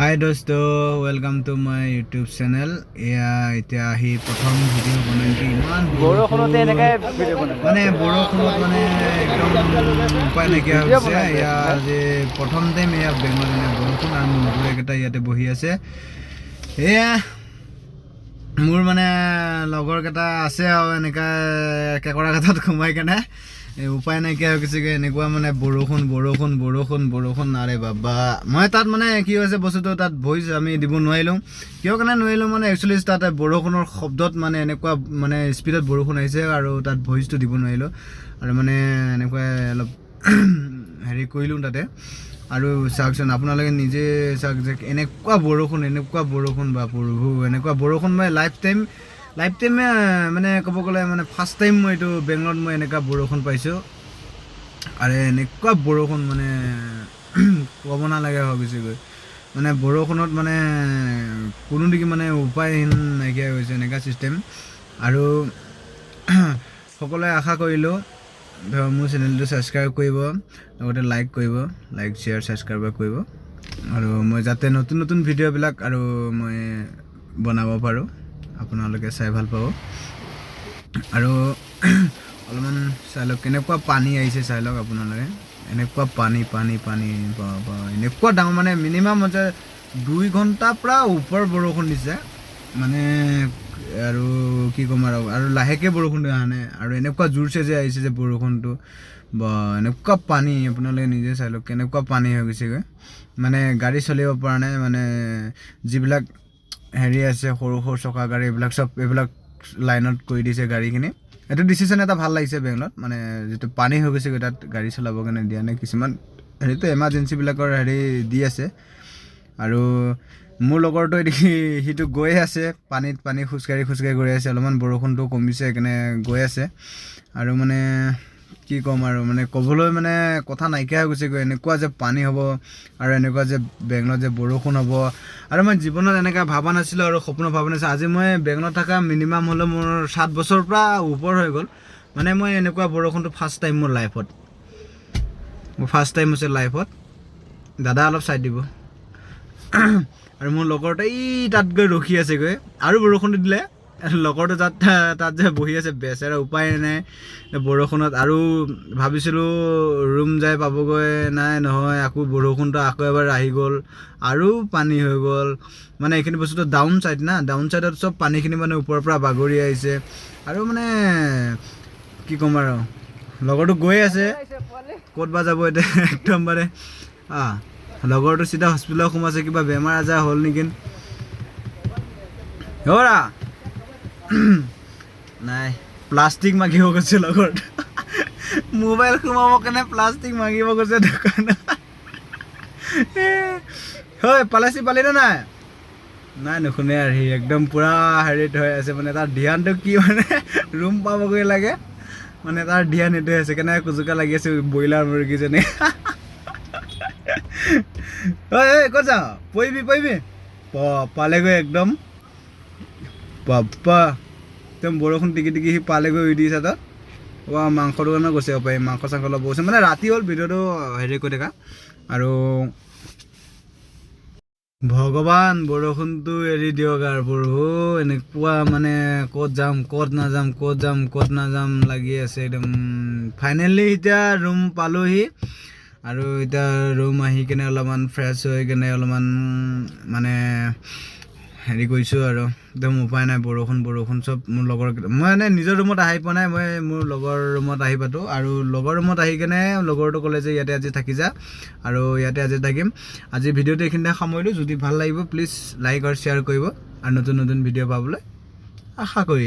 Hi dosto, welcome to my YouTube channel. এতিয়া আহি প্ৰথম ভিডিও বনাইছো ইমান brokhunot এনেকৈ ভিডিও বনাইছো মানে brokhunot মানে একদম উপায় নাইকিয়া হৈছে ইয়া যে প্ৰথম টাইম ইয়া বেংগলনে বৰষুণ আৰু মুগুৰে কেটা ইয়াতে বহি আছে এয়া মোৰ মানে লগৰ কেটা আছে আৰু এনেকা কেকৰা কথাত ঘুমাই কেনে উপায় নাইকিয়া হৈ গৈছে এনেকুৱা মানে বৰষুণ আৰে বাবা মই তাত মানে কি হৈছে বস্তুটো তাত ভইচ আমি দিব নোৱাৰিলো কিয় কাৰণে নোৱাৰিলো মানে একচুয়ালি তাত বৰষুণৰ শব্দত মানে এনেকুৱা মানে স্পিডত বৰষুণ আহিছে আৰু তাত ভইচটো দিব নোৱাৰিলো আৰু মানে এনেকুৱা অলপ হেৰি কৰিলো তাতে আৰু চাকচোন আপোনালোকে নিজে চাক যে এনেকুৱা বৰষুণ বা প্ৰভু এনেকুৱা বৰষুণ মই লাইফ টাইম মানে ক'ব গ'লে মানে ফাৰ্ষ্ট টাইম মই এইটো বেংগলত মই এনেকুৱা বৰষুণ পাইছোঁ আৰু এনেকুৱা বৰষুণ মানে ক'ব নালাগে হৈ গৈছেগৈ মানে বৰষুণত মানে কোনো দিকে মানে উপায়হীন নাইকিয়া হৈছে এনেকুৱা চিষ্টেম আৰু সকলোৱে আশা কৰিলোঁ মোৰ চেনেলটো ছাবস্ক্ৰাইব কৰিব লগতে লাইক শ্বেয়াৰ ছাবস্ক্ৰাইব কৰিব আৰু মই যাতে নতুন ভিডিঅ'বিলাক আৰু মই বনাব পাৰোঁ আপোনালোকে চাই ভাল পাব আৰু অলপমান চাই লওক কেনেকুৱা পানী আহিছে চাই লওক আপোনালোকে এনেকুৱা পানী এনেকুৱা ডাঙৰ মানে মিনিমাম হৈছে 2 ঘণ্টাৰ পৰা ওপৰ বৰষুণ দিছে মানে আৰু কি ক'ম আৰু লাহেকে বৰষুণ অহা নাই আৰু এনেকুৱা জোৰছে যে আহিছে যে বৰষুণটো বা এনেকুৱা পানী আপোনালোকে নিজে চাই লওক কেনেকুৱা পানী হৈ গৈছেগৈ মানে গাড়ী চলিব পৰা নাই মানে যিবিলাক হেৰি আছে সৰু চকা গাড়ী এইবিলাক লাইনত কৰি দিছে গাড়ীখিনি এইটো ডিচিশ্যন এটা ভাল লাগিছে বেংগলত মানে যেটো পানী হৈ গৈছে তাত গাড়ী চলাব কাৰণে দিয়া নাই কিছুমান হেৰিটো এমাৰ্জেঞ্চিবিলাকৰ হেৰি দি আছে আৰু মোৰ লগৰটো সিটো গৈ আছে পানী খুচকাৰি গৈ আছে অলপমান বৰষুণটো কমিছে সেইকাৰণে গৈ আছে আৰু মানে কি ক'ম আৰু মানে ক'বলৈ মানে কথা নাইকিয়া হৈ গৈছে এনেকুৱা যে পানী হ'ব আৰু এনেকুৱা যে বেংগলত যে বৰষুণ হ'ব আৰু মই জীৱনত এনেকা ভাবা নাছিলোঁ আৰু সপোন ভাবা নাছিলোঁ আজি মই বেংগলত থকা মিনিমাম হ'লে মোৰ 7 বছৰ পৰা ওপৰ হৈ গ'ল মানে মই এনেকুৱা বৰষুণটো ফাৰ্ষ্ট টাইম মোৰ লাইফত হৈছে লাইফত দাদা অলপ চাই দিব আৰু মোৰ লগৰটো তাত গৈ ৰখি আছেগৈ আৰু বৰষুণটো দিলে লগৰটো তাত যে বহি আছে বেচেৰা উপায় নাই বৰষুণত আৰু ভাবিছিলোঁ ৰুম যাই পাবগৈ নাই নহয় আকৌ বৰষুণটো আকৌ এবাৰ আহি গ'ল আৰু পানী হৈ গ'ল মানে এইখিনি বস্তুটো ডাউন চাইডত চব পানীখিনি মানে ওপৰৰ পৰা বাগৰি আহিছে আৰু মানে কি ক'ম আৰু লগৰটো গৈ আছে ক'ত বা যাব এতিয়া একদম মানে লগৰটো চিধা হস্পিটেলত সোমাইছে কিবা বেমাৰ আজাৰ হ'ল নেকি হৰা নাই প্লাষ্টিক মাগিব গৈছে লগৰটো মোবাইল সোমাব কাৰণে প্লাষ্টিক মাগিব গৈছে দোকানত হয় পালি নাই নুশুনে আৰু সি একদম পুৰা হেৰিত হৈ আছে মানে তাৰ ধ্যানটো কি মানে ৰুম পাবগৈ লাগে মানে তাৰ ধ্যান এইটোৱে আছে কেনেকৈ কুজুকা লাগি আছে ব্ৰইলাৰ মুৰ্গীজনী ক'ত যাওঁ পৰিবি পালেগৈ একদম বাপ্পা একদম বৰষুণ টিকি সি পালেগৈ উৰি দিছে তাত মাংসৰ দোকানত গৈছে পাৰি মাংস চাংস অলপ বস্তু মানে ৰাতি হ'ল ভিডিঅ'টো হেৰি কৰি থকা আৰু ভগৱান বৰষুণটো এৰি দিয়ক আৰু প্ৰভু এনেকুৱা মানে ক'ত নাযাম লাগি আছে একদম ফাইনেলি এতিয়া ৰুম পালোহি আৰু এতিয়া ৰুম আহি কেনে অলপমান ফ্ৰেছ হৈ কেনে অলপমান মানে হেৰি কৰিছোঁ আৰু একদম উপায় নাই বৰষুণ চব মোৰ লগৰ মই মানে নিজৰ ৰুমত আহি পোৱা নাই মই মোৰ লগৰ ৰুমত আহি পাতো আৰু লগৰ ৰুমত আহি কেনে লগৰটো ক'লে যে ইয়াতে আজি থাকি যা আৰু ইয়াতে আজি থাকিম আজি ভিডিঅ'টো এইখিনিতে সামৰিলোঁ যদি ভাল লাগিব প্লিজ লাইক আৰু শ্বেয়াৰ কৰিব আৰু নতুন ভিডিঅ' পাবলৈ আশা কৰি